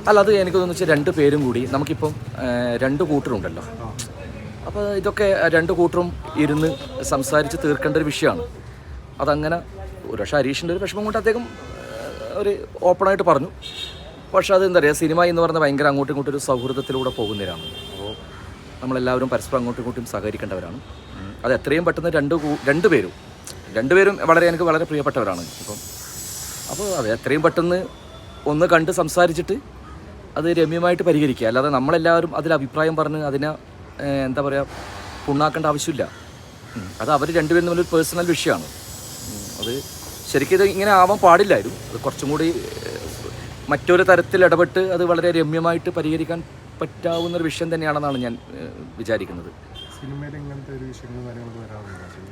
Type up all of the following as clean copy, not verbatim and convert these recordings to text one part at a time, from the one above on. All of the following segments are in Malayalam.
അല്ല, അത് എനിക്ക് തോന്നുന്നു വെച്ചാൽ രണ്ട് പേരും കൂടി നമുക്കിപ്പം രണ്ട് കൂട്ടരുണ്ടല്ലോ. അപ്പോൾ ഇതൊക്കെ രണ്ട് കൂട്ടരും ഇരുന്ന് സംസാരിച്ച് തീർക്കേണ്ട ഒരു വിഷയമാണ്. അതങ്ങനെ ഒരു പക്ഷേ ഹരീഷിൻ്റെ ഒരു വിഷമം കൊണ്ട് അദ്ദേഹം ഒരു ഓപ്പണായിട്ട് പറഞ്ഞു. പക്ഷേ അത് എന്താ പറയുക, സിനിമ എന്ന് പറഞ്ഞാൽ ഭയങ്കര അങ്ങോട്ടും ഇങ്ങോട്ടും ഒരു സൗഹൃദത്തിലൂടെ പോകുന്നവരാണ്. അപ്പോൾ നമ്മളെല്ലാവരും പരസ്പരം അങ്ങോട്ടും ഇങ്ങോട്ടും സഹകരിക്കേണ്ടവരാണ്. അത് എത്രയും പെട്ടെന്ന് രണ്ടുപേരും എനിക്ക് വളരെ പ്രിയപ്പെട്ടവരാണ്. അപ്പോൾ അത് എത്രയും പെട്ടെന്ന് ഒന്ന് കണ്ട് സംസാരിച്ചിട്ട് അത് രമ്യമായിട്ട് പരിഹരിക്കുക. അല്ലാതെ നമ്മളെല്ലാവരും അതിൽ അഭിപ്രായം പറഞ്ഞ് അതിനെ എന്താ പറയുക പുണ്ണാക്കേണ്ട ആവശ്യമില്ല. അത് അവർ രണ്ടുപേരും തമ്മിലൊരു പേഴ്സണൽ വിഷയമാണ്. അത് ശരിക്കും ഇത് ഇങ്ങനെ ആവാൻ പാടില്ലായിരുന്നു. അത് കുറച്ചും കൂടി മറ്റൊരു തരത്തിൽ ഇടപെട്ട് അത് വളരെ രമ്യമായിട്ട് പരിഹരിക്കാൻ പറ്റാവുന്നൊരു വിഷയം തന്നെയാണെന്നാണ് ഞാൻ വിചാരിക്കുന്നത്.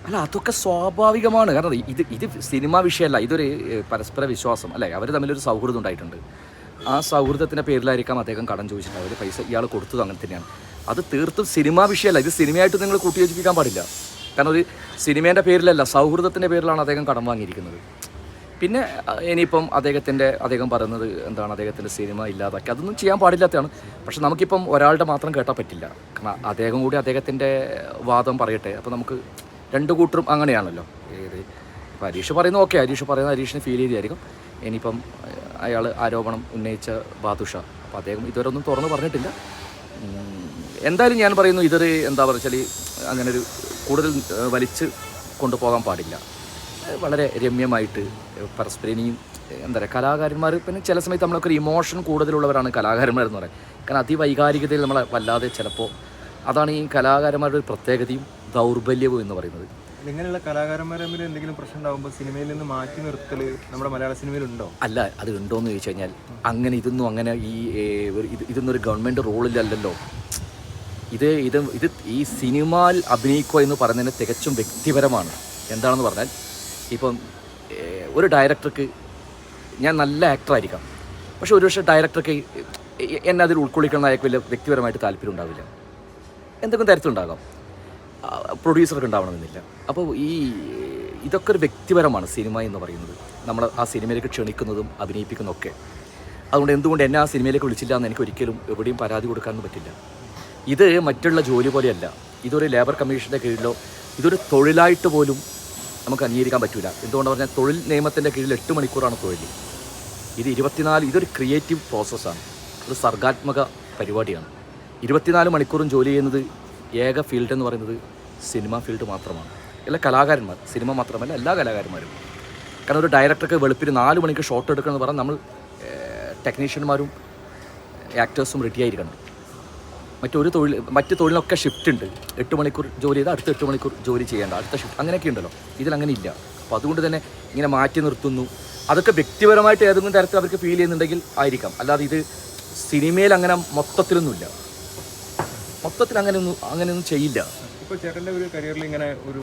അല്ല, അതൊക്കെ സ്വാഭാവികമാണ്. കാരണം ഇത് സിനിമാ വിഷയമല്ല, ഇതൊരു പരസ്പര വിശ്വാസം അല്ലേ. അവർ തമ്മിലൊരു സൗഹൃദം ഉണ്ടായിട്ടുണ്ട്. ആ സൗഹൃദത്തിൻ്റെ പേരിലായിരിക്കാം അദ്ദേഹം കടം ചോദിച്ചിട്ട് അവർ പൈസ ഇയാൾ കൊടുത്തത്. അങ്ങനെ തന്നെയാണ്. അത് തീർത്തും സിനിമാ വിഷയമല്ല. ഇത് സിനിമയായിട്ട് നിങ്ങൾ കൂട്ടിയോജിപ്പിക്കാൻ പാടില്ല. കാരണം ഒരു സിനിമേൻ്റെ പേരിലല്ല, സൗഹൃദത്തിൻ്റെ പേരിലാണ് അദ്ദേഹം കടം വാങ്ങിയിരിക്കുന്നത്. പിന്നെ ഇനിയിപ്പം അദ്ദേഹം പറയുന്നത് എന്താണ്, അദ്ദേഹത്തിൻ്റെ സിനിമ ഇല്ലാതാക്കി, അതൊന്നും ചെയ്യാൻ പാടില്ലാത്തതാണ്. പക്ഷെ നമുക്കിപ്പം ഒരാളുടെ മാത്രം കേട്ടാൽ പറ്റില്ല. കാരണം അദ്ദേഹം കൂടി അദ്ദേഹത്തിൻ്റെ വാദം പറയട്ടെ. അപ്പോൾ നമുക്ക് രണ്ട് കൂട്ടരും അങ്ങനെയാണല്ലോ. ഇപ്പോൾ ഹരീഷ് പറയുന്നത് ഓക്കെ, ഹരീഷിന് ഫീൽ ചെയ്തായിരിക്കും. ഇനിയിപ്പം അയാൾ ആരോപണം ഉന്നയിച്ച ബാദുഷ, അപ്പോൾ അദ്ദേഹം ഇതുവരെ ഒന്നും തുറന്നു പറഞ്ഞിട്ടില്ല. എന്തായാലും ഞാൻ പറയുന്നു, ഇതൊരു എന്താ പറയുക, അങ്ങനെ ഒരു കൂടുതൽ വലിച്ച് കൊണ്ടുപോകാൻ പാടില്ല. വളരെ രമ്യമായിട്ട് പരസ്പരം ഇനിയും എന്താ പറയുക, കലാകാരന്മാർ പിന്നെ ചില സമയത്ത് നമ്മളൊക്കെ ഒരു ഇമോഷൻ കൂടുതലുള്ളവരാണ് കലാകാരന്മാരെന്ന് പറയുന്നത്. കാരണം അതിവൈകാരികതയിൽ നമ്മളെ വല്ലാതെ ചിലപ്പോൾ അതാണ് ഈ കലാകാരന്മാരുടെ ഒരു പ്രത്യേകതയും ദൗർബല്യവും എന്ന് പറയുന്നത്. ഇങ്ങനെയുള്ള കലാകാരന്മാർ തമ്മിൽ എന്തെങ്കിലും പ്രശ്നം ഉണ്ടാകുമ്പോൾ സിനിമയിൽ നിന്ന് മാറ്റി നിർത്തൽ നമ്മുടെ മലയാള സിനിമയിലുണ്ടോ? അല്ല, അത് ഉണ്ടോയെന്ന് ചോദിച്ചു കഴിഞ്ഞാൽ അങ്ങനെ ഇതൊന്നും ഒരു ഗവൺമെൻറ് റോളിലല്ലല്ലോ. ഇത് ഈ സിനിമയിൽ അഭിനയിക്കുക എന്ന് പറയുന്നതിന് തികച്ചും വ്യക്തിപരമാണ്. എന്താണെന്ന് പറഞ്ഞാൽ ഇപ്പം ഒരു ഡയറക്ടർക്ക് ഞാൻ നല്ല ആക്ടറായിരിക്കാം, പക്ഷെ ഒരുപക്ഷെ ഡയറക്ടർക്ക് എന്നെ അതിൽ ഉൾക്കൊള്ളിക്കണം അയാൾക്ക് വലിയ വ്യക്തിപരമായിട്ട് താല്പര്യം ഉണ്ടാവില്ല. എന്തെങ്കിലും തരത്തിലുണ്ടാകാം. പ്രൊഡ്യൂസർക്ക് ഉണ്ടാവണമെന്നില്ല. അപ്പോൾ ഇതൊക്കെ ഒരു വ്യക്തിപരമാണ് സിനിമ എന്ന് പറയുന്നത്. നമ്മൾ ആ സിനിമയിലേക്ക് ക്ഷണിക്കുന്നതും അഭിനയിപ്പിക്കുന്നതൊക്കെ. അതുകൊണ്ട് എന്തുകൊണ്ട് എന്നെ ആ സിനിമയിലേക്ക് വിളിച്ചില്ല എന്ന് എനിക്ക് ഒരിക്കലും എവിടെയും പരാതി കൊടുക്കാനൊന്നും പറ്റില്ല. ഇത് മറ്റുള്ള ജോലി പോലെയല്ല. ഇതൊരു ലേബർ കമ്മീഷൻ്റെ കീഴിലോ ഇതൊരു തൊഴിലായിട്ട് പോലും നമുക്ക് അംഗീകരിക്കാൻ പറ്റില്ല. എന്തുകൊണ്ട് പറഞ്ഞാൽ തൊഴിൽ നിയമത്തിൻ്റെ കീഴിൽ 8 മണിക്കൂറാണ് തൊഴിൽ. ഇതൊരു ക്രിയേറ്റീവ് പ്രോസസ്സാണ്. ഒരു സർഗാത്മക പരിപാടിയാണ്. 24 മണിക്കൂറും ജോലി ചെയ്യുന്നത് ഏക ഫീൽഡ് എന്ന് പറയുന്നത് സിനിമ ഫീൽഡ് മാത്രമാണ്. എല്ലാ കലാകാരന്മാർ, സിനിമ മാത്രമല്ല എല്ലാ കലാകാരന്മാരും. കാരണം ഒരു ഡയറക്ടർക്ക് വെളുപ്പിന് 4 മണിക്ക് ഷോട്ട് എടുക്കണമെന്ന് പറഞ്ഞാൽ നമ്മൾ ടെക്നീഷ്യന്മാരും ആക്ടേഴ്സും റെഡിയായിരിക്കണം. മറ്റ് തൊഴിലൊക്കെ ഷിഫ്റ്റ് ഉണ്ട്. 8 മണിക്കൂർ ജോലി ചെയ്താൽ അടുത്ത 8 മണിക്കൂർ ജോലി ചെയ്യേണ്ട അടുത്ത ഷിഫ്റ്റ് അങ്ങനെയൊക്കെ ഉണ്ടല്ലോ. ഇതിലങ്ങനെ ഇല്ല. അപ്പോൾ അതുകൊണ്ട് തന്നെ ഇങ്ങനെ മാറ്റി നിർത്തുന്നു. അതൊക്കെ വ്യക്തിപരമായിട്ട് ഏതെങ്കിലും തരത്തിൽ അവർക്ക് ഫീൽ ചെയ്യുന്നുണ്ടെങ്കിൽ ആയിരിക്കാം. അല്ലാതെ ഇത് സിനിമയിൽ അങ്ങനെ മൊത്തത്തിൽ അങ്ങനെയൊന്നും ചെയ്യില്ല. ഇപ്പോൾ ചേട്ടൻ്റെ ഒരു കരിയറിൽ ഇങ്ങനെ ഒരു